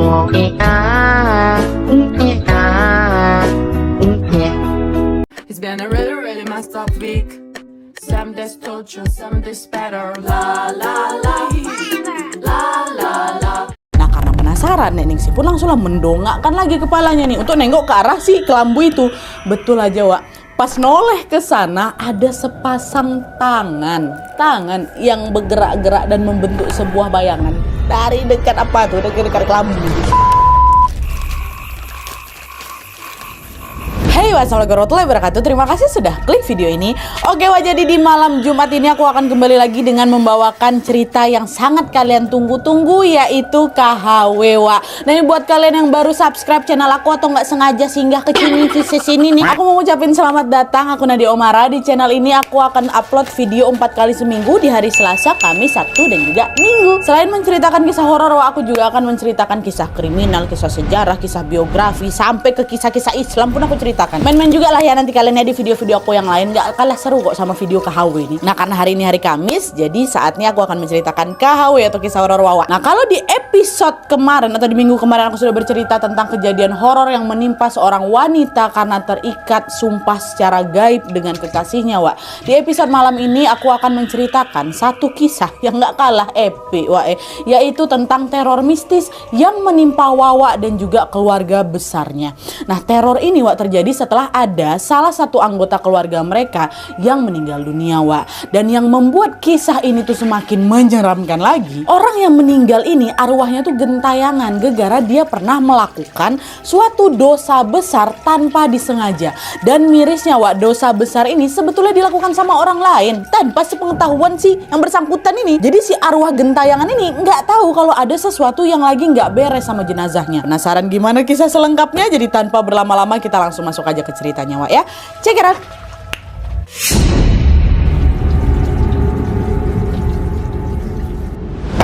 It's been a really, really messed up week. Some days torture, some days better. La la la, la la la. Nah, karena penasaran, Nenek Si pun langsung mendongakkan lagi kepalanya nih untuk nengok ke arah si kelambu itu. Betul aja, Wak. Pas noleh ke sana ada sepasang tangan yang bergerak-gerak dan membentuk sebuah bayangan dari dekat apa tuh, dekat kelambu. Hey, wassalamualaikum warahmatullahi wabarakatuh. Terima kasih sudah klik video ini. Oke, Wak, jadi di malam Jumat ini aku akan kembali lagi dengan membawakan cerita yang sangat kalian tunggu-tunggu, yaitu KHW, Wak. Nah, ini buat kalian yang baru subscribe channel aku atau nggak sengaja singgah ke sini nih, aku mau ngucapin selamat datang. Aku Nadia Omara. Di channel ini aku akan upload video 4 kali seminggu di hari Selasa, Kamis, Sabtu, dan juga Minggu. Selain menceritakan kisah horor, Wak, aku juga akan menceritakan kisah kriminal, kisah sejarah, kisah biografi, sampai ke kisah-kisah Islam pun aku ceritakan. Main-main juga lah ya nanti kalian ya di video-video aku yang lain. Gak kalah seru kok sama video KHW ini. Nah, karena hari ini hari Kamis, jadi saatnya aku akan menceritakan KHW atau kisah horor Wawa. Nah, kalau di episode kemarin atau di minggu kemarin aku sudah bercerita tentang kejadian horor yang menimpa seorang wanita karena terikat sumpah secara gaib dengan kekasihnya, Wak. Di episode malam ini aku akan menceritakan satu kisah yang gak kalah epic, Wak, yaitu tentang teror mistis yang menimpa Wawa dan juga keluarga besarnya. Nah, teror ini, Wak, terjadi setelah ada salah satu anggota keluarga mereka yang meninggal dunia, Wak. Dan yang membuat kisah ini tuh semakin menyeramkan lagi, orang yang meninggal ini arwahnya tuh gentayangan gara-gara dia pernah melakukan suatu dosa besar tanpa disengaja. Dan mirisnya, Wak, dosa besar ini sebetulnya dilakukan sama orang lain tanpa sepengetahuan si yang bersangkutan ini. Jadi si arwah gentayangan ini nggak tahu kalau ada sesuatu yang lagi nggak beres sama jenazahnya. Penasaran gimana kisah selengkapnya? Jadi tanpa berlama-lama kita langsung masuk aja ke ceritanya, Wak, ya. Check it out.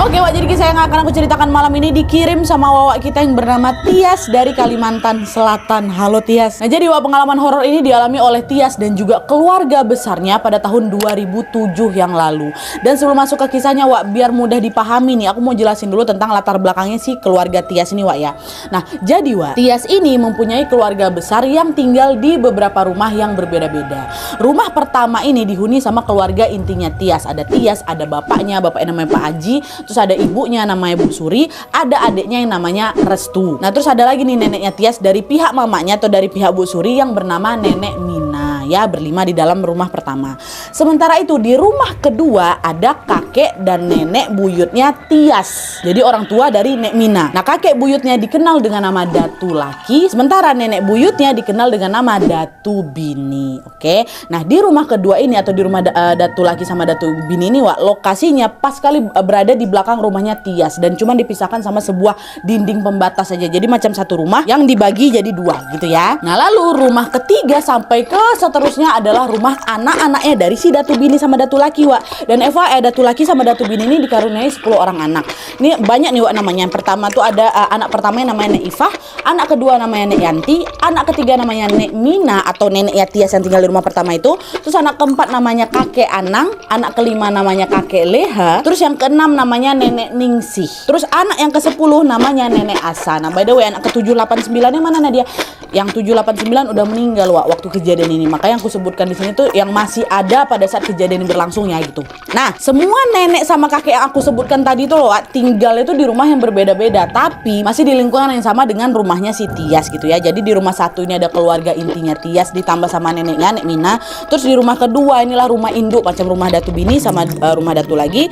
Oke, Wak, jadi kisah yang akan aku ceritakan malam ini dikirim sama Wawa kita yang bernama Tias dari Kalimantan Selatan. Halo, Tias. Nah, jadi, Wak, pengalaman horor ini dialami oleh Tias dan juga keluarga besarnya pada tahun 2007 yang lalu. Dan sebelum masuk ke kisahnya, Wak, biar mudah dipahami nih, aku mau jelasin dulu tentang latar belakangnya si keluarga Tias ini, Wak, ya. Nah, jadi, Wak, Tias ini mempunyai keluarga besar yang tinggal di beberapa rumah yang berbeda-beda. Rumah pertama ini dihuni sama keluarga intinya Tias. Ada Tias, ada bapaknya namanya Pak Haji, terus ada ibunya namanya Bu Suri, ada adiknya yang namanya Restu. Nah, terus ada lagi nih neneknya Tias dari pihak mamanya atau dari pihak Bu Suri yang bernama Nenek Mina, ya, berlima di dalam rumah pertama. Sementara itu di rumah kedua ada kakek dan nenek buyutnya Tias. Jadi orang tua dari Nek Mina. Nah, kakek buyutnya dikenal dengan nama Datu Laki, sementara nenek buyutnya dikenal dengan nama Datu Bini. Oke. Nah, di rumah kedua ini atau di rumah Datu Laki sama Datu Bini ini, Wak, lokasinya pas sekali berada di belakang rumahnya Tias dan cuma dipisahkan sama sebuah dinding pembatas saja. Jadi macam satu rumah yang dibagi jadi dua gitu ya. Nah, lalu rumah ketiga sampai ke seterusnya adalah rumah anak-anaknya dari si Datu Bini sama Datu Laki, Wak. Dan Datu Laki sama Datu Bini ini dikaruniai 10 orang anak. Ini banyak nih, Wak, namanya. Yang pertama tuh ada anak pertamanya namanya Nek Ifah, anak kedua namanya Nek Yanti, anak ketiga namanya Nek Mina atau neneknya Tias yang tinggal di rumah pertama itu. Terus anak keempat namanya Kakek Anang, anak kelima namanya Kakek Leha, terus yang keenam namanya Nenek Ningsih. Terus anak yang ke-10 namanya Nenek Asa. Nah, by the way, anak ke-7, 8, 9 yang mana Nadia? Yang 7, 8, 9 udah meninggal, Wak, waktu kejadian ini. Makanya yang aku sebutkan di sini tuh yang masih ada pada saat kejadian ini berlangsungnya gitu. Nah, semua nenek sama kakek yang aku sebutkan tadi tuh, Wak, tinggal itu di rumah yang berbeda-beda, tapi masih di lingkungan yang sama dengan rumahnya si Tias gitu ya. Jadi di rumah satu ini ada keluarga intinya Tias ditambah sama neneknya Nek Mina. Terus di rumah kedua inilah rumah induk macam rumah Datu Bini sama rumah Datu Laki.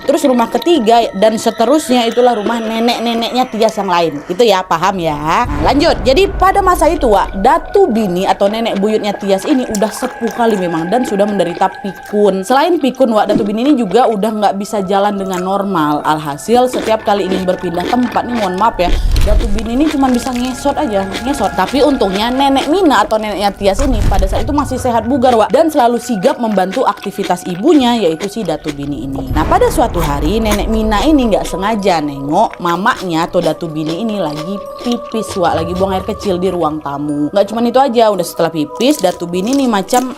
Terus rumah ketiga dan seterusnya itulah rumah nenek-neneknya Tias yang lain. Itu ya, paham ya? Nah, lanjut. Jadi pada masa itu, Wak, Datu Bini atau nenek buyutnya Tias ini udah sepuh kali memang dan sudah menderita pikun. Selain pikun, Wak, Datu Bini ini juga udah nggak bisa jalan dengan normal. Alhasil setiap kali ingin berpindah tempat nih, mohon maaf ya, Datu Bini ini cuma bisa ngesot aja, ngesot. Tapi untungnya nenek Mina atau neneknya Tias ini pada saat itu masih sehat bugar, Wak, dan selalu sigap membantu aktivitas ibunya, yaitu si Datu Bini ini. Nah, pada suatu hari nenek Mina ini nggak sengaja nengok mamanya atau Datu Bini ini lagi pipis, Wak, lagi buang air kecil di ruang tamu. Nggak cuma itu aja, udah setelah pipis Datu Bini ini macam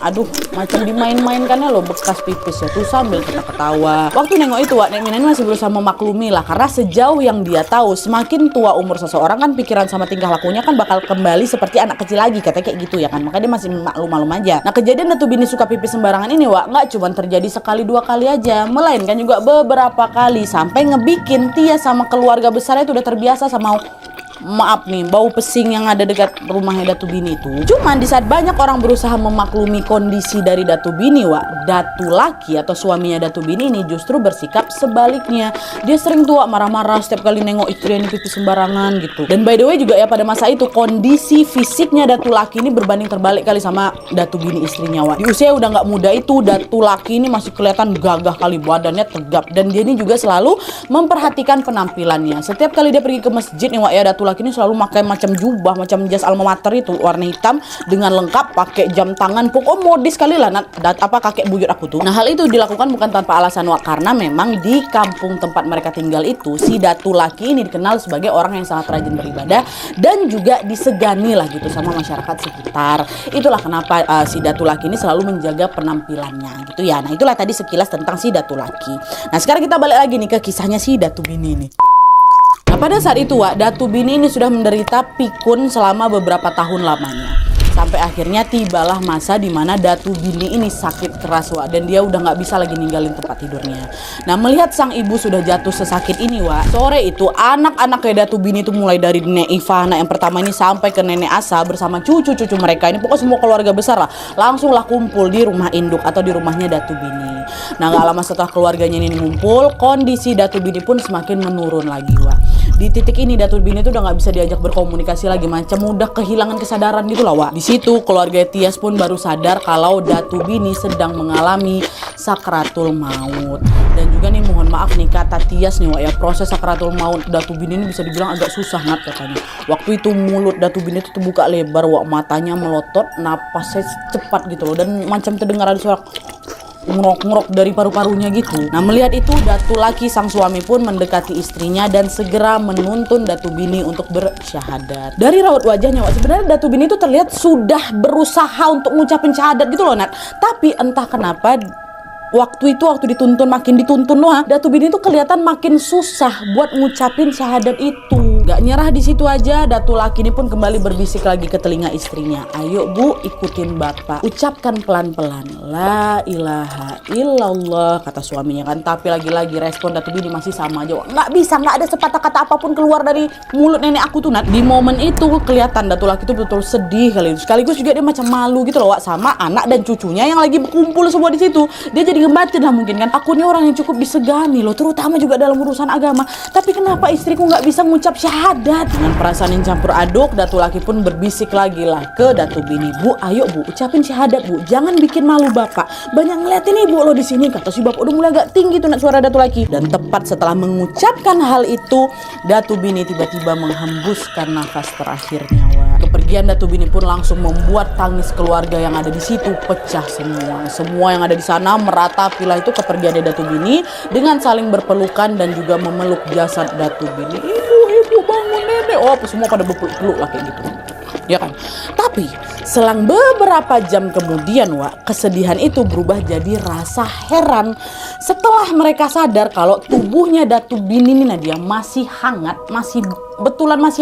dimain-mainkannya loh bekas pipis ya tuh sambil ketawa. Waktu nengok itu, Wak, nenek Mina ini masih berusaha memaklumi lah, karena sejauh yang dia tahu semakin tua umur seseorang kan pikiran sama tingkah lakunya kan bakal kembali seperti anak kecil lagi, katanya kayak gitu ya kan, makanya dia masih maklum-maklum aja. Nah, kejadian Datu Bini suka pipis sembarangan ini, Wak, nggak cuma terjadi sekali dua kali aja, melainkan juga beberapa kali sampai ngebikin Tias sama keluarga besarnya itu udah terbiasa sama bau pesing yang ada dekat rumahnya Datu Bini itu. Cuman di saat banyak orang berusaha memaklumi kondisi dari Datu Bini, Wak, Datu laki atau suaminya Datu Bini ini justru bersikap sebaliknya. Dia sering tuh, Wak, marah-marah setiap kali nengok istri yang pipis sembarangan gitu. Dan by the way juga ya, pada masa itu kondisi fisiknya Datu laki ini berbanding terbalik kali sama Datu Bini istrinya, Wak. Di usia udah nggak muda itu, Datu laki ini masih kelihatan gagah kali, badannya tegap, dan dia ini juga selalu memperhatikan penampilannya. Setiap kali dia pergi ke masjid nih, Wak, ya, Datu laki ini selalu pakai macam jubah, macam jas alma mater itu warna hitam dengan lengkap, pakai jam tangan, pokok modis kali lah kakek buyut aku tuh. Nah, hal itu dilakukan bukan tanpa alasan, Wak, karena memang di kampung tempat mereka tinggal itu si Datu laki ini dikenal sebagai orang yang sangat rajin beribadah dan juga disegani lah gitu sama masyarakat sekitar. Itulah kenapa si Datu laki ini selalu menjaga penampilannya gitu ya. Nah, itulah tadi sekilas tentang si Datu laki. Nah, sekarang kita balik lagi nih ke kisahnya si Datu Bini ini. Nah, pada saat itu, Wak, Datu Bini ini sudah menderita pikun selama beberapa tahun lamanya. Sampai akhirnya tibalah masa di mana Datu Bini ini sakit keras, Wak, dan dia udah nggak bisa lagi ninggalin tempat tidurnya. Nah, melihat sang ibu sudah jatuh sesakit ini, Wak, sore itu anak-anak kayak Datu Bini itu mulai dari Nenek Ivana yang pertama ini sampai ke Nenek Asa bersama cucu-cucu mereka ini, pokoknya semua keluarga besar lah, langsunglah kumpul di rumah induk atau di rumahnya Datu Bini. Nah, nggak lama setelah keluarganya ini ngumpul, kondisi Datu Bini pun semakin menurun lagi, Wak. Di titik ini Datu Bini tuh udah nggak bisa diajak berkomunikasi lagi, macam udah kehilangan kesadaran gitu lah, Wak. Di situ keluarga Tias pun baru sadar kalau Datu Bini sedang mengalami sakratul maut. Dan juga nih mohon maaf nih kata Tias nih, Wak, ya, proses sakratul maut Datu Bini ini bisa dibilang agak susah, Nat, katanya. Waktu itu mulut Datu Bini itu terbuka lebar, Wak, matanya melotot, napasnya cepat gitu loh, dan macam terdengar ada suara ngerok-ngerok dari paru-parunya gitu. Nah, melihat itu Datu laki sang suami pun mendekati istrinya dan segera menuntun Datu Bini untuk bersyahadat. Dari raut wajahnya, Wak, sebenarnya Datu Bini itu terlihat sudah berusaha untuk ngucapin syahadat gitu loh, Nat. Tapi entah kenapa waktu dituntun, makin dituntun, Wak, Datu Bini itu kelihatan makin susah buat ngucapin syahadat itu. Gak nyerah di situ aja, Datu laki ini pun kembali berbisik lagi ke telinga istrinya. Ayo, Bu, ikutin Bapak. Ucapkan pelan-pelan. La ilaha illallah, kata suaminya kan. Tapi lagi-lagi respon Datu Bini masih sama aja. Nggak bisa, nggak ada sepatah kata apapun keluar dari mulut nenek aku tuh, Nat. Di momen itu kelihatan Datu laki itu betul sedih kali. Sekaligus juga dia macam malu gitu loh, Wak, sama anak dan cucunya yang lagi berkumpul semua di situ. Dia jadi ngebatin lah mungkin kan. Aku ini orang yang cukup disegani loh, terutama juga dalam urusan agama. Tapi kenapa istriku nggak bisa ngucap syahadat? Dengan perasaan yang campur aduk, Datu laki pun berbisik lagi lah ke Datu Bini. Bu, ayo, Bu, ucapin syahadat, Bu. Jangan bikin malu Bapak. Banyak ngeliatin ibu lo di sini. Kata si Bapak udah mulai agak tinggi tuh, Nat, suara Datu laki. Dan tepat setelah mengucapkan hal itu, Datu Bini tiba-tiba menghembuskan nafas terakhirnya, Wak. Kepergian Datu Bini pun langsung membuat tangis keluarga yang ada di situ pecah semua. Semua yang ada di sana meratapilah itu kepergian Datu Bini dengan saling berpelukan dan juga memeluk jasad Datu Bini. Ibu bangun, nenek. Oh, semua pada berpeluk-peluk lah kayak gitu. Ya kan? Tapi selang beberapa jam kemudian, Wak, kesedihan itu berubah jadi rasa heran setelah mereka sadar kalau tubuhnya Datu Bini ini, Nadia, masih hangat, masih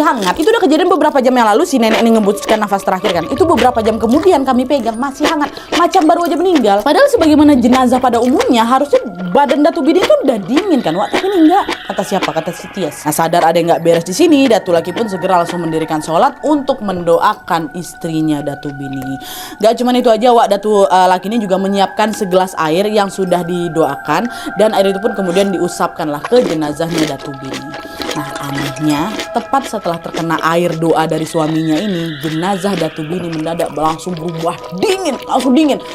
hangat. Itu udah kejadian beberapa jam yang lalu si nenek ini ngembuskan nafas terakhir kan. Itu beberapa jam kemudian kami pegang masih hangat, macam baru aja meninggal. Padahal sebagaimana jenazah pada umumnya harusnya badan Datu Bini itu udah dingin kan, Wak. Tapi ini enggak. Kata siapa? Kata si Tias. Nah, sadar ada yang nggak beres di sini, Datu laki pun segera langsung mendirikan sholat untuk mendoakan istrinya Datu Bini. Gak cuma itu aja, Wak, Datu laki ini juga menyiapkan segelas air yang sudah didoakan, dan air itu pun kemudian diusapkanlah ke jenazahnya Datu Bini. Nah, anehnya tepat setelah terkena air doa dari suaminya ini, jenazah Datu Bini mendadak langsung berubah dingin,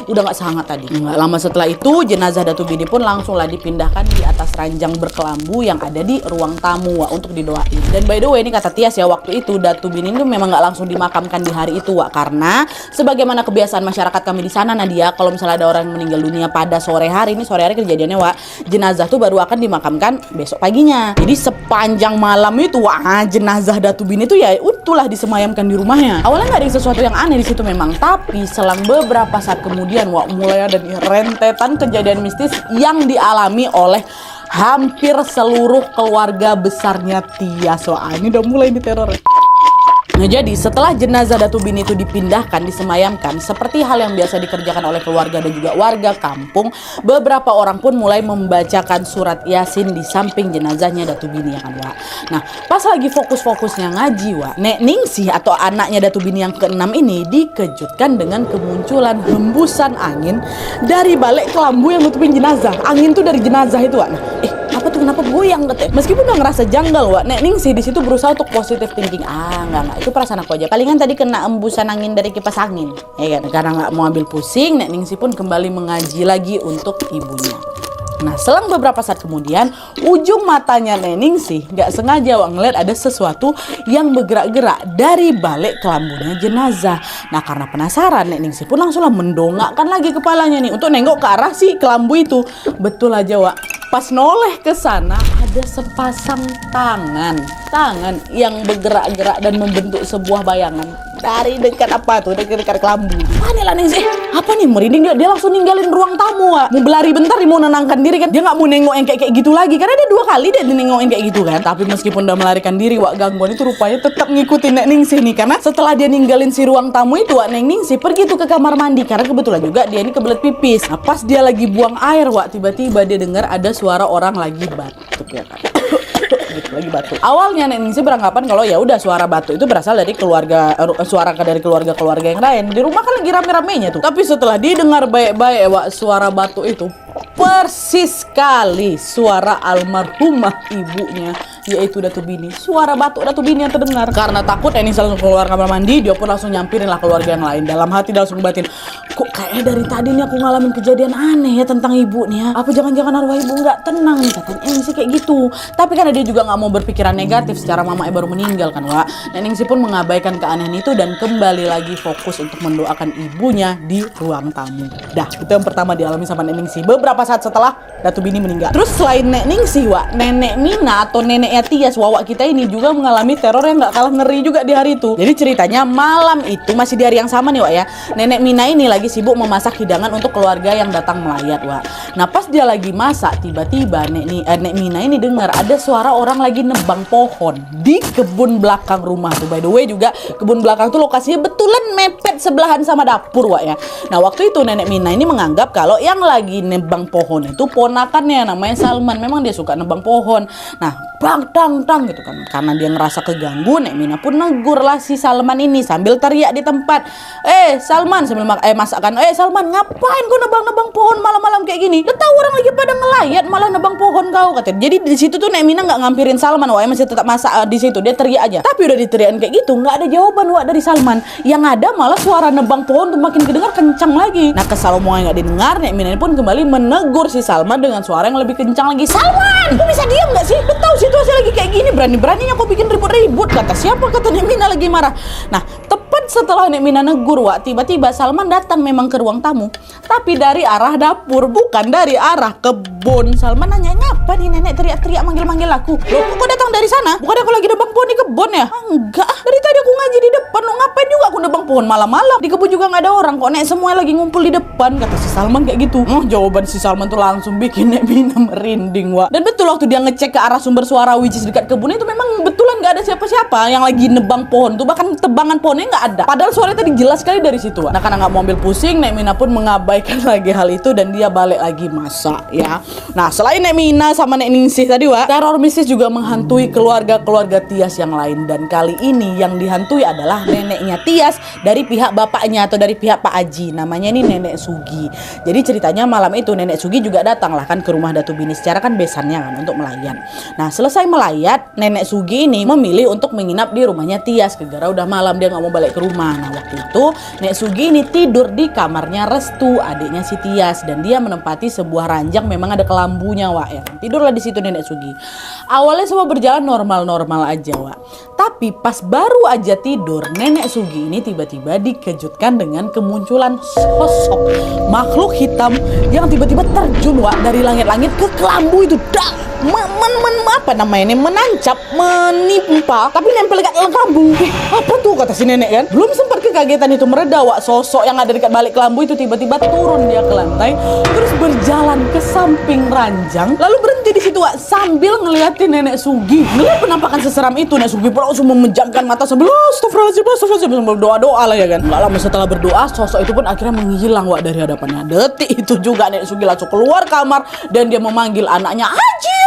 udah nggak sehangat tadi. Nggak lama setelah itu jenazah Datu Bini pun langsunglah dipindahkan di atas ranjang berkelambu yang ada di ruang tamu Wak, untuk didoain. Dan by the way ini kata Tias ya, waktu itu Datu Bini itu memang nggak langsung dimakamkan di hari itu Wak, karena sebagaimana kebiasaan masyarakat kami di sana Nadia, kalau misalnya ada orang yang meninggal dunia pada sore hari, ini sore hari kejadiannya Wak, jenazah tuh baru akan dimakamkan besok paginya. Jadi sepanjang malam itu wah, jenazah Datu Bini itu ya utuhlah disemayamkan di rumahnya. Awalnya nggak ada sesuatu yang aneh di situ memang, tapi selang beberapa saat kemudian Wak, mulai ada nih rentetan kejadian mistis yang dialami oleh hampir seluruh keluarga besarnya Tias. Wah, ini udah mulai di teror. Nah jadi setelah jenazah Datu Bini itu dipindahkan, disemayamkan, seperti hal yang biasa dikerjakan oleh keluarga dan juga warga kampung, beberapa orang pun mulai membacakan surat Yasin di samping jenazahnya Datu Bini ya kan Wak. Nah pas lagi fokus-fokusnya ngaji Wak, Nek Ningsih atau anaknya Datu Bini yang ke-6 ini dikejutkan dengan kemunculan hembusan angin dari balik kelambu yang nutupin jenazah. Angin tuh dari jenazah itu Wak. Nah, apa tuh, kenapa goyang katanya? Meskipun udah ngerasa janggal Wak, Nek Ningsih di situ berusaha untuk positive thinking. Enggak, itu perasaan aku aja. Palingan tadi kena embusan angin dari kipas angin, ya kan? Karena nggak mau ambil pusing, Nek Ningsih pun kembali mengaji lagi untuk ibunya. Nah, selang beberapa saat kemudian, ujung matanya Nek Ningsih nggak sengaja Wak ngeliat ada sesuatu yang bergerak-gerak dari balik kelambunya jenazah. Nah, karena penasaran, Nek Ningsih pun langsunglah mendongakkan lagi kepalanya nih untuk nengok ke arah si kelambu itu. Betul aja Wak. Pas noleh ke sana ada sepasang tangan yang bergerak-gerak dan membentuk sebuah bayangan dari dekat apa tuh, dekat kelambu. Panik lah Ningsih, apa nih, merinding dia langsung ninggalin ruang tamu Wak. Mau berlari bentar, dia mau menenangkan diri kan, dia nggak mau nengok yang kayak gitu lagi karena dia 2 kali dia nengokin kayak gitu kan. Tapi meskipun udah melarikan diri Wak, gangguan itu rupanya tetap ngikutin Nek Ningsih nih, karena setelah dia ninggalin si ruang tamu itu Wak, Nek Ningsih pergi tuh ke kamar mandi karena kebetulan juga dia ini kebelet pipis. Nah pas dia lagi buang air Wak, tiba-tiba dia dengar ada suara orang lagi batuk ya kan. Gitu, lagi batuk. Awalnya Nek Ningsih beranggapan kalau ya udah suara batuk itu berasal dari keluarga yang lain. Di rumah kan lagi rame-ramenya tuh. Tapi setelah didengar baik-baik Wak, suara batuk itu persis sekali suara almarhumah ibunya, yaitu Datu Bini. Suara batuk Datu Bini yang terdengar. Karena takut Nek Ningsih langsung keluar kamar mandi, dia pun langsung nyampirin lah keluarga yang lain. Dalam hati dia langsung batin, kok kayaknya dari tadi nih aku ngalamin kejadian aneh ya tentang ibu nih ya. Apa jangan-jangan arwah ibu nggak tenang nih, katanya Ningsih kayak gitu. Tapi karena dia juga nggak mau berpikiran negatif secara mamanya baru meninggal kan Wak, Nek Ningsih pun mengabaikan keanehan itu dan kembali lagi fokus untuk mendoakan ibunya di ruang tamu. Dah, itu yang pertama dialami sama Nek Ningsih beberapa saat setelah Datu Bini meninggal. Terus selain Nek Ningsih Wak, Nenek Mina atau neneknya Tias Wawa kita ini juga mengalami teror yang nggak kalah ngeri juga di hari itu. Jadi ceritanya malam itu masih di hari yang sama nih Wak ya, Nenek Mina ini lagi sibuk memasak hidangan untuk keluarga yang datang melayat Wak. Nah pas dia lagi masak, tiba-tiba Nek Mina ini dengar ada suara orang lagi nebang pohon di kebun belakang rumah tuh. By the way juga kebun belakang tuh lokasinya betulan mepet sebelahan sama dapur Wak ya. Nah waktu itu Nenek Mina ini menganggap kalau yang lagi nebang pohon itu ponakannya namanya Salman. Memang dia suka nebang pohon. Nah bang tang gitu kan, karena dia ngerasa keganggu, Nek Mina pun negur lah si Salman ini sambil teriak di tempat, Salman sambil masakan, Salman ngapain kau nebang-nebang pohon malam-malam kayak gini? Udah tahu orang lagi pada ngelayat malah nebang pohon kau, katanya. Jadi di situ tuh Nek Mina nggak ngampirin Salman Wak, masih tetap masak di situ, dia teriak aja. Tapi udah diteriakin kayak gitu nggak ada jawaban Wak dari Salman. Yang ada malah suara nebang pohon tuh makin kedengar kencang lagi. Nah kesal omongannya nggak didengar, Nek Mina pun kembali menegur si Salman dengan suara yang lebih kencang lagi. Salman, kau bisa diam nggak sih? Lu tahu situasi lagi kayak gini, berani-beraninya kau bikin ribut-ribut, kata siapa, kata Nek Mina lagi marah. Nah tepat setelah Nek Mina negur Wak, tiba-tiba Salman datang memang ke ruang tamu, tapi dari arah dapur, bukan dari arah kebun. Salman nanya, ngapa nih nenek teriak-teriak manggil-manggil aku? Loh kok datang dari sana? Bukan aku lagi nebang pohon di kebun ya? Enggak, dari tadi aku ngaji di depan. Lo ngapain juga aku nebang pohon malam-malam? Di kebun juga nggak ada orang kok, Nek, semua lagi ngumpul di depan, kata si Salman kayak gitu. Jawaban si Salman tuh langsung bikin Nek Mina merinding Wak. Dan betul waktu dia ngecek ke arah sumber suara which is dekat kebun itu memang betulan nggak ada siapa-siapa yang lagi nebang pohon tuh, bahkan tebangan pohonnya nggak ada. Padahal suaranya tadi jelas sekali dari situ Wak. Nah karena nggak mau ambil pusing, Nek Mina pun mengabaikan lagi hal itu dan dia balik lagi masak ya. Nah selain Nek Mina sama Nek Ningsih tadi Wak, teror mistis juga menghantui keluarga-keluarga Tias yang lain, dan kali ini yang dihantui adalah neneknya Tias dari pihak bapaknya atau dari pihak Pak Aji, namanya ini Nenek Sugi. Jadi ceritanya malam itu Nenek Sugi juga datang lah kan ke rumah Datu Bini, secara kan besannya kan untuk melayat. Nah selesai melayat, Nenek Sugi ini memilih untuk menginap di rumahnya Tias. Gara-gara udah malam dia nggak mau balik ke rumah. Nah waktu itu Nek Sugi ini tidur di kamarnya Restu, adiknya si Tias, dan dia menempati sebuah ranjang, memang ada kelambunya Wak ya. Tidurlah di situ Nenek Sugi. Awalnya semua berjalan normal-normal aja Wak. Tapi pas baru aja tidur, Nenek Sugi ini tiba-tiba dikejutkan dengan kemunculan sosok makhluk hitam yang tiba-tiba terjun Wak dari langit-langit ke kelambu itu. Apa namanya ini, menancap, menimpa, tapi nempel dekat dalam kelambu. Apa tuh kata si nenek kan? Belum sempat kekagetan itu mereda Wak, sosok yang ada dekat balik kelambu itu tiba-tiba turun dia ke lantai, terus berjalan ke samping ranjang, lalu berhenti di situ Wak sambil ngeliatin Nenek Sugi. Ngeliat penampakan seseram itu, Nenek Sugi pun langsung memejamkan mata sambil astagfirullahaladzim sambil doa-doa lah ya kan. Gak lama setelah berdoa, sosok itu pun akhirnya menghilang Wak dari hadapannya. Detik itu juga Nenek Sugi langsung keluar kamar dan dia memanggil anaknya, Haji,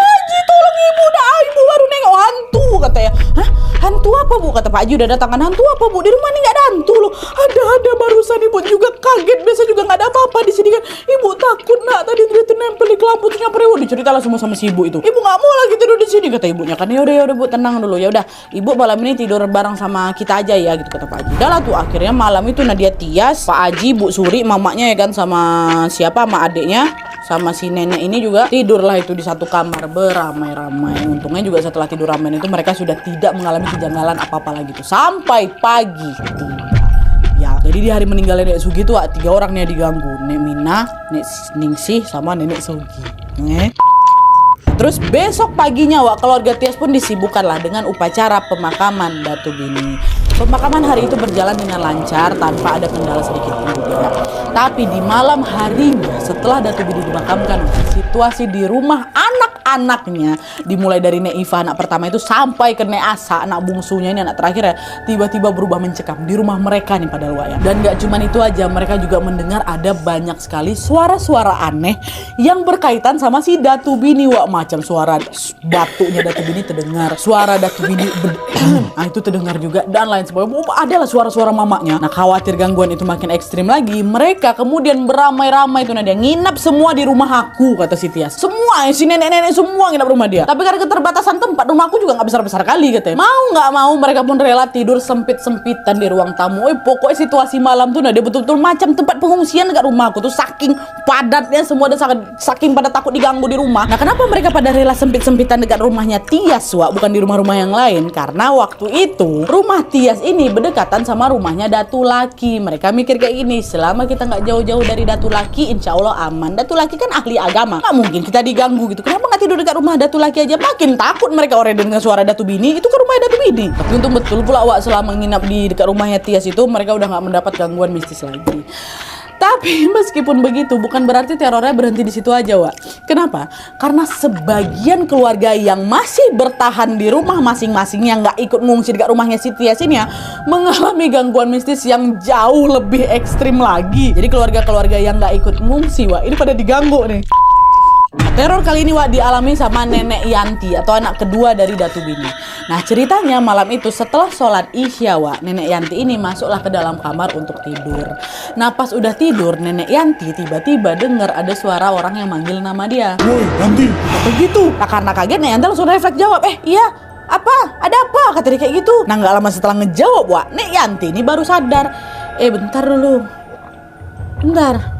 tolong ibu, ibu baru nengok hantu katanya. Hah? Hantu apa bu? Kata Pak Haji, udah datangkan hantu apa bu? Di rumah ini nggak ada hantu loh. Ada barusan ibu juga kaget, biasa juga nggak ada apa-apa di sini kan. Ibu takut nak, tadi dia tuh nempel di kelambu tuh nyamperin. Diceritalah semua sama si ibu itu. Ibu nggak mau lagi tidur di sini kata ibunya kan. Ya udah bu, tenang dulu ya udah. Ibu malam ini tidur bareng sama kita aja ya gitu kata Pak Haji. Udah lah tuh akhirnya malam itu Nadia Tias, Pak Haji, Bu Suri, mamanya ya kan, sama siapa, sama adiknya, sama si nenek ini juga tidurlah itu di satu kamar beramai-ramai. Untungnya juga setelah tidur ramai itu mereka sudah tidak mengalami kejanggalan apa-apa lagi tuh sampai pagi tiba. Ya, jadi di hari meninggalnya Nenek Sugi tuh 3 orang nih diganggu, Nek Mina, Nek Ningsih, sama Nenek Sugi. Terus besok paginya Wak, keluarga Tias pun disibukkan lah dengan upacara pemakaman Datu Bini. Pemakaman hari itu berjalan dengan lancar tanpa ada kendala sedikit pun juga. Tapi di malam harinya setelah Datu Bini dimakamkan, situasi di rumah anak-anaknya dimulai dari Nek Iva anak pertama itu sampai ke Nek Asa anak bungsunya ini, anak terakhir ya, tiba-tiba berubah mencekam di rumah mereka nih padahal Wak ya. Dan gak cuman itu aja, mereka juga mendengar ada banyak sekali suara-suara aneh yang berkaitan sama si Datu Bini Wak. Macam suara batuknya Datu Bini terdengar, suara Datu Bini nah itu terdengar juga, dan lain sebagainya. Adalah suara-suara mamanya. Nah khawatir gangguan itu makin ekstrim lagi, mereka kemudian beramai-ramai itu Nadia nginap semua di rumah aku kata si Tias. Semua si nenek-nenek semua nginap rumah dia. Tapi karena keterbatasan tempat, rumahku juga nggak besar-besar kali katanya. Mau nggak mau mereka pun rela tidur sempit-sempitan di ruang tamu. Pokoknya situasi malam tuh Nadia betul-betul macam tempat pengungsian dekat rumahku tuh, saking padatnya semua dan saking pada takut diganggu di rumah. Nah kenapa mereka pada rela sempit-sempitan dekat rumahnya Tias Wak, bukan di rumah-rumah yang lain? Karena waktu itu rumah Tias ini berdekatan sama rumahnya Datu Laki. Mereka mikir kayak gini, selama kita nggak jauh-jauh dari Datu Laki, insya Allah aman. Datu Laki kan ahli agama, nggak mungkin kita diganggu gitu. Kenapa nggak tidur dekat rumah Datu Laki aja? Makin takut mereka orang dengan suara Datu Bini itu ke rumah Datu Bini. Tapi untung betul pula Wak, selama nginap di dekat rumahnya Tias itu mereka udah nggak mendapat gangguan mistis lagi. Tapi meskipun begitu, bukan berarti terornya berhenti di situ aja Wak. Kenapa? Karena sebagian keluarga yang masih bertahan di rumah masing-masing, yang nggak ikut ngungsi dekat rumahnya si Tias ini ya, mengalami gangguan mistis yang jauh lebih ekstrim lagi. Jadi keluarga-keluarga yang nggak ikut ngungsi Wak, ini pada diganggu nih. Teror kali ini Wak dialami sama Nenek Yanti atau anak kedua dari Datu Bini. Nah ceritanya malam itu setelah sholat Isya Wak, Nenek Yanti ini masuklah ke dalam kamar untuk tidur. Nah pas udah tidur, Nenek Yanti tiba-tiba dengar ada suara orang yang manggil nama dia. Woi Yanti, Apa gitu? Nah karena kaget Nenek Yanti langsung refleks jawab, iya apa? Ada apa? Kata dia kayak gitu. Nah gak lama setelah ngejawab Wak, Nek Yanti ini baru sadar. Bentar dulu. Bentar.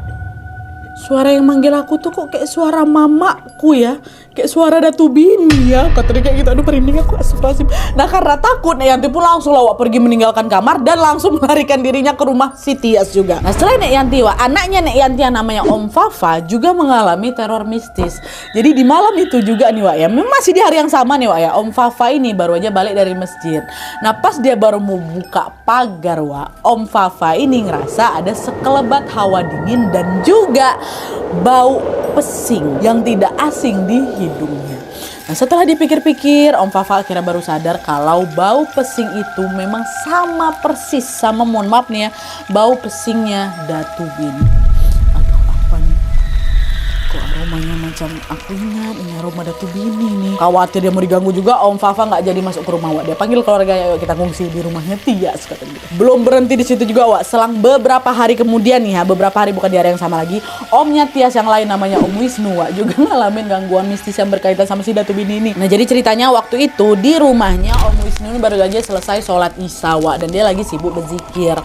Suara yang manggil aku tuh kok kayak suara mamaku ya, kayak suara Datu Bini ya. Kata dia kayak gitu, aduh merinding aku, astagfirullahaladzim. Nah karena takut, Nek Yanti pun langsung Wak pergi meninggalkan kamar dan langsung melarikan dirinya ke rumah si Tias juga. Nah setelah Nek Yanti Wak, anaknya Nek Yanti yang namanya Om Fafa juga mengalami teror mistis. Jadi di malam itu juga nih Wak ya, masih di hari yang sama nih Wak ya, Om Fafa ini baru aja balik dari masjid. Nah pas dia baru mau buka pagar Wak, Om Fafa ini ngerasa ada sekelebat hawa dingin dan juga bau pesing yang tidak asing di hidungnya. Nah setelah dipikir-pikir, Om Fafa akhirnya baru sadar kalau bau pesing itu memang sama persis sama, mohon maaf nih ya, bau pesingnya Datu Bini. Aduh apa nih, kok aromanya macam aku ini rumah Datu Bini nih. Khawatir dia mau diganggu juga, Om Fafa nggak jadi masuk ke rumah Wak. Dia panggil keluarganya, yuk kita ngungsi di rumahnya Tias katanya gitu. Belum berhenti di situ juga Wak. Selang beberapa hari kemudian nih ya, beberapa hari bukan di hari yang sama lagi, omnya Tias yang lain namanya Om Wisnu Wak juga ngalamin gangguan mistis yang berkaitan sama si Datu Bini ini. Nah jadi ceritanya waktu itu di rumahnya Om Wisnu ini baru aja selesai sholat Isya Wak, dan dia lagi sibuk berzikir.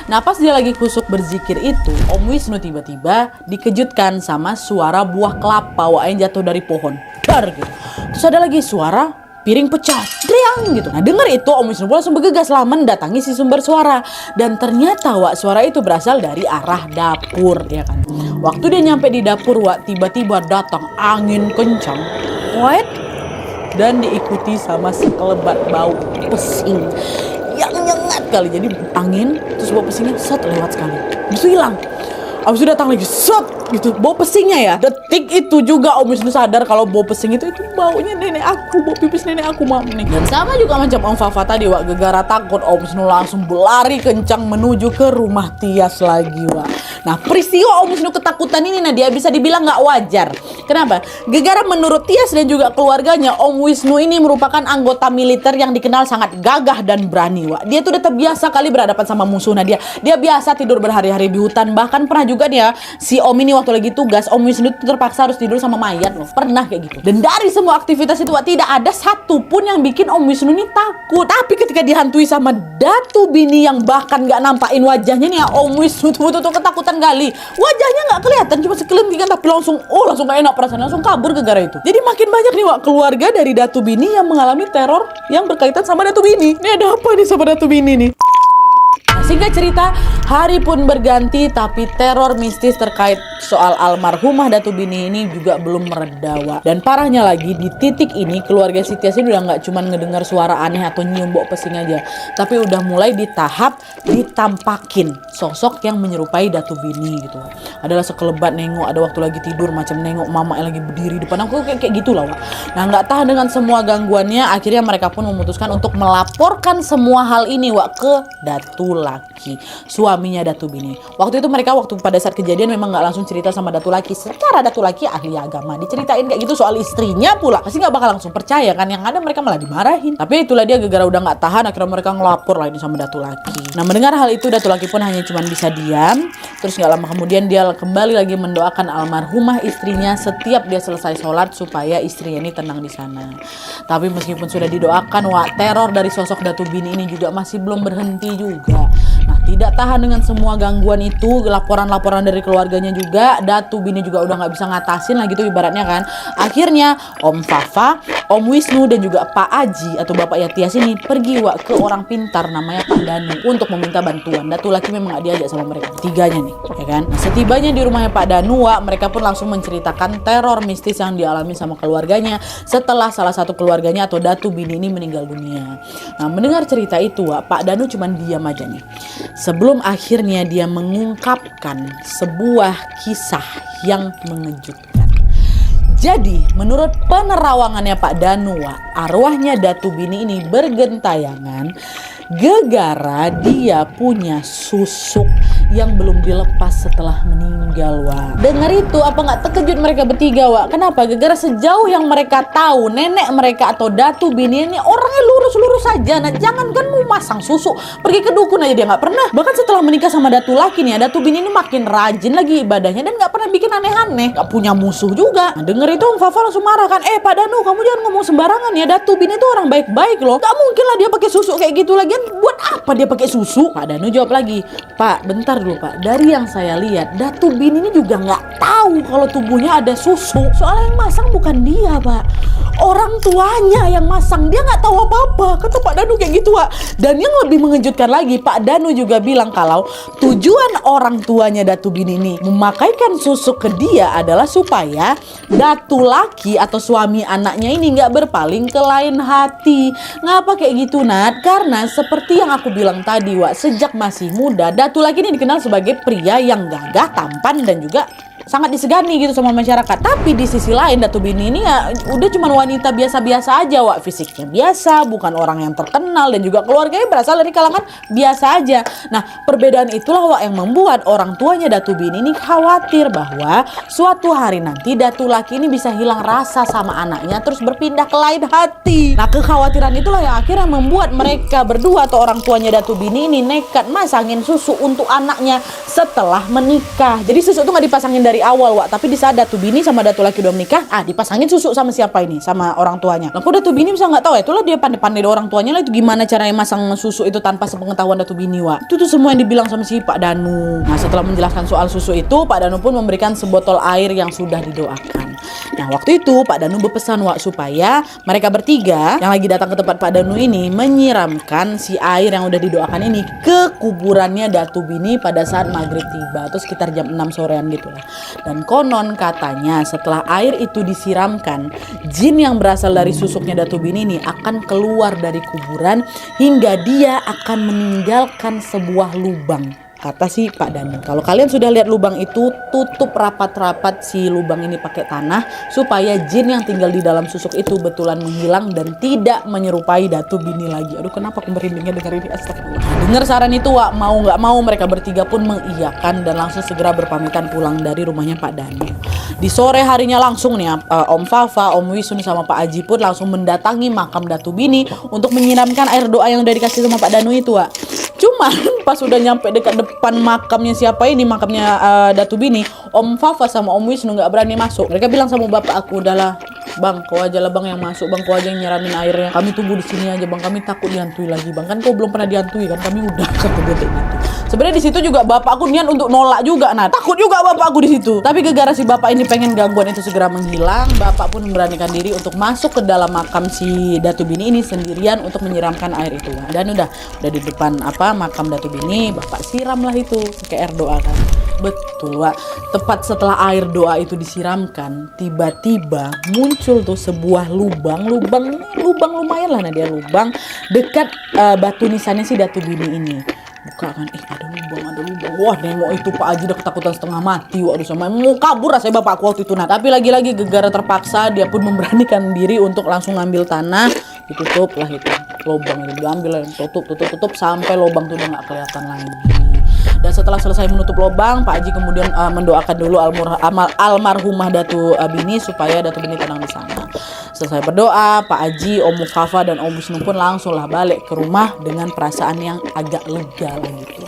Nah pas dia lagi kusuk berzikir itu, Om Wisnu tiba-tiba dikejutkan sama suara buah kelapa Wak yang jatuh dari pohon. Dar gitu. Terus ada lagi suara piring pecah, driang gitu. Nah dengar itu Om Wisnu langsung bergegas lah mendatangi si sumber suara, dan ternyata Wak suara itu berasal dari arah dapur ya kan. Waktu dia nyampe di dapur Wak, tiba-tiba datang angin kencang, wait, dan diikuti sama sekelebat bau pesing yang nyengat kali. Jadi angin terus bau pesingnya set lewat sekali, itu hilang. Abis itu datang lagi set gitu, bau pesingnya ya. Detik itu juga Om Wisnu sadar kalau bau pesing itu baunya nenek aku, bau pipis nenek aku mam nih. Dan sama juga macam Om Fafa tadi Wak, gegara takut Om Wisnu langsung berlari kencang menuju ke rumah Tias lagi Wak. Nah peristiwa Om Wisnu ketakutan ini nah dia bisa dibilang nggak wajar. Kenapa? Gegara menurut Tias dan juga keluarganya, Om Wisnu ini merupakan anggota militer yang dikenal sangat gagah dan berani Wak. Dia tuh udah terbiasa kali berhadapan sama musuh. Nah dia biasa tidur berhari-hari di hutan. Bahkan pernah juga nih ya, si Om ini waktu lagi tugas, Om Wisnu terpaksa harus tidur sama mayat loh. Pernah kayak gitu. Dan dari semua aktivitas itu Wak, tidak ada satupun yang bikin Om Wisnu ini takut. Tapi ketika dihantui sama Datu Bini yang bahkan gak nampakin wajahnya nih ya, Om Wisnu tuh ketakutan kali. Wajahnya gak kelihatan, cuma sekelentikan, tapi langsung gak enak perasaan, langsung kabur gara-gara itu. Jadi makin banyak nih Wak keluarga dari Datu Bini yang mengalami teror yang berkaitan sama Datu Bini. Ini ada apa nih sama Datu Bini nih? Singkat cerita, hari pun berganti tapi teror mistis terkait soal almarhumah Datu Bini ini juga belum mereda Wak. Dan parahnya lagi di titik ini keluarga si Tias ini udah gak cuma ngedengar suara aneh atau nyium bau pesing aja, tapi udah mulai di tahap ditampakin sosok yang menyerupai Datu Bini gitu Wak. Adalah sekelebat nengok, ada waktu lagi tidur macam nengok mama yang lagi berdiri depan aku kayak gitu lah Wak. Nah gak tahan dengan semua gangguannya, akhirnya mereka pun memutuskan untuk melaporkan semua hal ini Wak ke Datu Laki, suaminya Datu Bini. Waktu itu mereka pada saat kejadian memang nggak langsung cerita sama Datu Laki. Secara Datu Laki ahli agama, diceritain kayak gitu soal istrinya pula, pasti nggak bakal langsung percaya kan. Yang ada mereka malah dimarahin. Tapi itulah dia gegara udah nggak tahan, akhirnya mereka ngelapor lah ini sama Datu Laki. Nah mendengar hal itu Datu Laki pun hanya cuma bisa diam. Terus nggak lama kemudian dia kembali lagi mendoakan almarhumah istrinya setiap dia selesai sholat supaya istrinya ini tenang di sana. Tapi meskipun sudah didoakan Wak, teror dari sosok Datu Bini ini juga masih belum berhenti juga. Nah tidak tahan dengan semua gangguan itu, laporan-laporan dari keluarganya juga, Datu Bini juga udah nggak bisa ngatasin lah gitu ibaratnya kan. Akhirnya Om Fafa, Om Wisnu dan juga Pak Aji atau Bapak Tias ini pergi Wak ke orang pintar namanya Pak Danu untuk meminta bantuan. Datu Laki memang gak diajak sama mereka tiganya nih ya kan. Nah, setibanya di rumahnya Pak Danu Wak, mereka pun langsung menceritakan teror mistis yang dialami sama keluarganya setelah salah satu keluarganya atau Datu Bini ini meninggal dunia. Nah mendengar cerita itu Wak, Pak Danu cuman diam aja nih sebelum akhirnya dia mengungkapkan sebuah kisah yang mengejutkan. Jadi menurut penerawangannya Pak Danu Wak, arwahnya Datu Bini ini bergentayangan gegara dia punya susuk yang belum dilepas setelah meninggal Wak. Dengar itu apa nggak terkejut mereka bertiga Wak? Kenapa? Gegara sejauh yang mereka tahu nenek mereka atau Datu Bini ini orangnya lurus-lurus saja. Nah jangankan mau masang susuk, pergi ke dukun aja dia nggak pernah. Bahkan setelah menikah sama Datu Laki nih, Datu Bini ini makin rajin lagi ibadahnya dan nggak pernah bikin aneh-aneh. Nggak punya musuh juga. Nah, denger itu Om Fafa langsung marah kan, Pak Danu kamu jangan ngomong sembarangan ya, Datu Bini itu orang baik-baik loh. Gak mungkin lah dia pakai susuk kayak gitu lagi. Buat apa dia pakai susu? Pak Danu jawab lagi, Pak bentar dulu Pak, dari yang saya lihat Datu Bini ini juga nggak tahu kalau tubuhnya ada susu. Soalnya yang masang bukan dia Pak, orang tuanya yang masang, dia nggak tahu apa-apa. Kata Pak Danu kayak gitu Pak. Dan yang lebih mengejutkan lagi, Pak Danu juga bilang kalau tujuan orang tuanya Datu Bini ini memakaikan susuk ke dia adalah supaya Datu Laki atau suami anaknya ini nggak berpaling ke lain hati. Ngapa kayak gitu Nat? Karena seperti yang aku bilang tadi Wak, sejak masih muda Datu Laki ini dikenal sebagai pria yang gagah, tampan dan juga sangat disegani gitu sama masyarakat. Tapi di sisi lain Datu Bini ini ya udah cuman wanita biasa-biasa aja, Wak. Fisiknya biasa, bukan orang yang terkenal, dan juga keluarganya berasal dari kalangan biasa aja. Nah, perbedaan itulah, Wak, yang membuat orang tuanya Datu Bini ini khawatir bahwa suatu hari nanti Datu laki ini bisa hilang rasa sama anaknya terus berpindah ke lain hati. Nah, kekhawatiran itulah yang akhirnya membuat mereka berdua atau orang tuanya Datu Bini ini nekat masangin susu untuk anaknya setelah menikah. Jadi susu itu nggak dipasangin dari awal, Wak, tapi di saat Datu Bini sama Datu laki udah menikah, dipasangin susu sama siapa ini? Sama orang tuanya. Lah kok Datu Bini bisa nggak tahu ya? Itulah dia pandai-pandai orang tuanya lah, itu gimana caranya masang susu itu tanpa sepengetahuan Datu Bini, Wak. Itu tuh semua yang dibilang sama si Pak Danu. Nah, setelah menjelaskan soal susu itu, Pak Danu pun memberikan sebotol air yang sudah didoakan. Nah, waktu itu Pak Danu berpesan, Wak, supaya mereka bertiga yang lagi datang ke tempat Pak Danu ini menyiramkan si air yang udah didoakan ini ke kuburannya Datu Bini pada saat maghrib tiba, atau sekitar jam 6 sorean gitu lah. Dan konon katanya setelah air itu disiramkan, jin yang berasal dari susuknya Datu Bini ini akan keluar dari kuburan hingga dia akan meninggalkan sebuah lubang. Kata si Pak Danu, kalau kalian sudah lihat lubang itu, tutup rapat-rapat si lubang ini pakai tanah supaya jin yang tinggal di dalam susuk itu betulan menghilang dan tidak menyerupai Datu Bini lagi. Aduh, kenapa aku merindingnya dengar ini? Astagfirullah. Dengar saran itu, Wak, mau nggak mau mereka bertiga pun mengiyakan dan langsung segera berpamitan pulang dari rumahnya Pak Danu. Di sore harinya langsung nih, Om Fafa, Om Wisnu sama Pak Aji pun langsung mendatangi makam Datu Bini untuk menyiramkan air doa yang udah dikasih sama Pak Danu itu, Wak. Cuman pas udah nyampe dekat depan makamnya siapa ini, makamnya Datu Bini, Om Fafa sama Om Wisnu nggak berani masuk. Mereka bilang sama bapak aku, udahlah Bang, kau aja lah Bang yang masuk, Bang, kau aja yang nyiramin airnya. Kami tunggu di sini aja, Bang, kami takut dihantui lagi, Bang. Kan kau belum pernah dihantui kan, kami udah, kata dia gitu. Sebenarnya di situ juga bapak aku niat untuk nolak juga, nah takut juga bapak aku di situ. Tapi gara-gara si bapak ini pengen gangguan itu segera menghilang, bapak pun memberanikan diri untuk masuk ke dalam makam si Datu Bini ini sendirian untuk menyiramkan air itu. Dan udah di depan makam Datu Bini, bapak siram lah itu pakai air doa kan. Betul, Wak. Tepat setelah air doa itu disiramkan, tiba-tiba muncul tuh sebuah lubang lumayan lah, nah dia lubang dekat batu nisannya si Datu Bini ini. Buka kan, ada lubang. Wah, nengok itu Pak Haji udah ketakutan setengah mati. Waduh, sama mau kabur rasanya bapakku waktu itu. Nah, tapi lagi-lagi gegara terpaksa, dia pun memberanikan diri untuk langsung ngambil tanah, ditutup lah itu lubang itu, diambil, tutup sampai lubang itu udah nggak kelihatan lagi. Dan setelah selesai menutup lubang, Pak Haji kemudian mendoakan dulu almarhumah Datu Bini supaya Datu Bini tenang di sana. Selesai berdoa, Pak Haji, Om Mustafa dan Om Wisnu pun langsung lah balik ke rumah dengan perasaan yang agak lega gitu.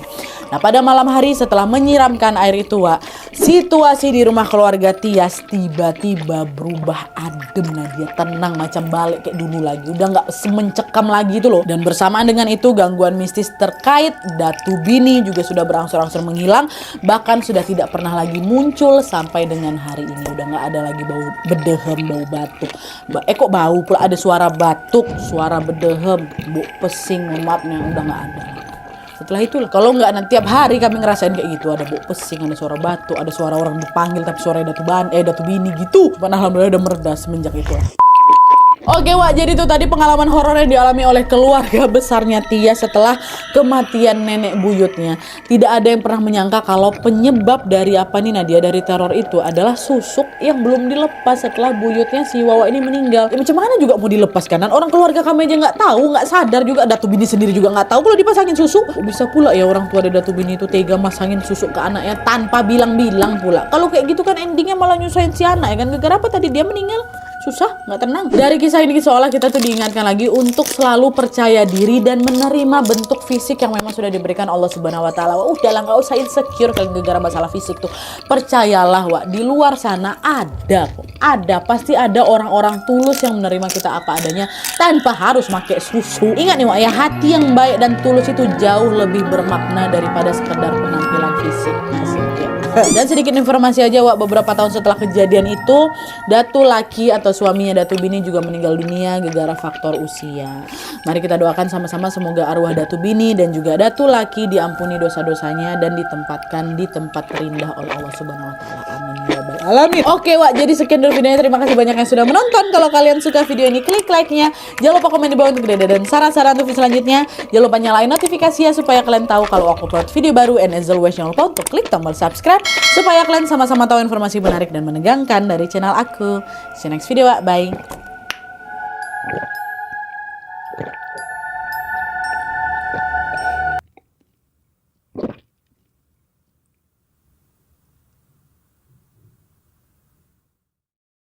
Nah, pada malam hari setelah menyiramkan air itu, Wak, situasi di rumah keluarga Tias tiba-tiba berubah adem. Nah, dia tenang macam balik kayak dulu lagi, udah nggak semencekam lagi itu loh. Dan bersamaan dengan itu, gangguan mistis terkait Datu Bini juga sudah berangsur-angsur menghilang, bahkan sudah tidak pernah lagi muncul sampai dengan hari ini. Udah nggak ada lagi bau bedehem, bau batuk. Kok bau pula, ada suara batuk, suara bedehem, bau pesing, maafnya udah nggak ada. Setelah itu, kalau nggak nanti tiap hari kami ngerasain kayak gitu, ada bau pesing, ada suara batuk, ada suara orang dipanggil tapi suaranya Datu Bini gitu. Cuman alhamdulillah udah mereda semenjak itu. Oke, Wak, jadi itu tadi pengalaman horor yang dialami oleh keluarga besarnya Tias setelah kematian nenek buyutnya. Tidak ada yang pernah menyangka kalau penyebab dari Nadia, dari teror itu adalah susuk yang belum dilepas setelah buyutnya si Wawa ini meninggal. Ya, macam mana juga mau dilepaskan? Dan orang keluarga kami aja nggak tahu, nggak sadar juga. Datu Bini sendiri juga nggak tahu kalau dipasangin susu. Bisa pula ya orang tua dari Datu Bini itu tega masangin susuk ke anaknya tanpa bilang-bilang pula. Kalau kayak gitu kan endingnya malah nyusahin si anak ya kan. Gara-gara apa tadi dia meninggal? Susah, nggak tenang. Dari kisah ini seolah kita tuh diingatkan lagi untuk selalu percaya diri dan menerima bentuk fisik yang memang sudah diberikan Allah Subhanahu Wa Taala. Udahlah, nggak usah insecure kalau gara-gara masalah fisik tuh. Percayalah, Wak, di luar sana ada pasti ada orang-orang tulus yang menerima kita apa adanya tanpa harus pakai susu. Ingat nih, Wak, ya, hati yang baik dan tulus itu jauh lebih bermakna daripada sekedar penampilan fisik. Dan sedikit informasi aja, Wak, beberapa tahun setelah kejadian itu, Datu laki atau suaminya Datu Bini juga meninggal dunia gara-gara faktor usia. Mari kita doakan sama-sama semoga arwah Datu Bini dan juga Datu laki diampuni dosa-dosanya dan ditempatkan di tempat terindah oleh Allah Subhanahu Wa Taala. Amin ya rabbal Alamin. Oke Wak, jadi sekian dulu videonya. Terima kasih banyak yang sudah menonton. Kalau kalian suka video ini, klik like-nya. Jangan lupa komen di bawah untuk ide dan saran-saran untuk video selanjutnya. Jangan lupa nyalain notifikasinya supaya kalian tahu kalau aku upload video baru. And as always, jangan lupa untuk klik tombol subscribe supaya kalian sama-sama tahu informasi menarik dan menegangkan dari channel aku. See you next video Wak, bye.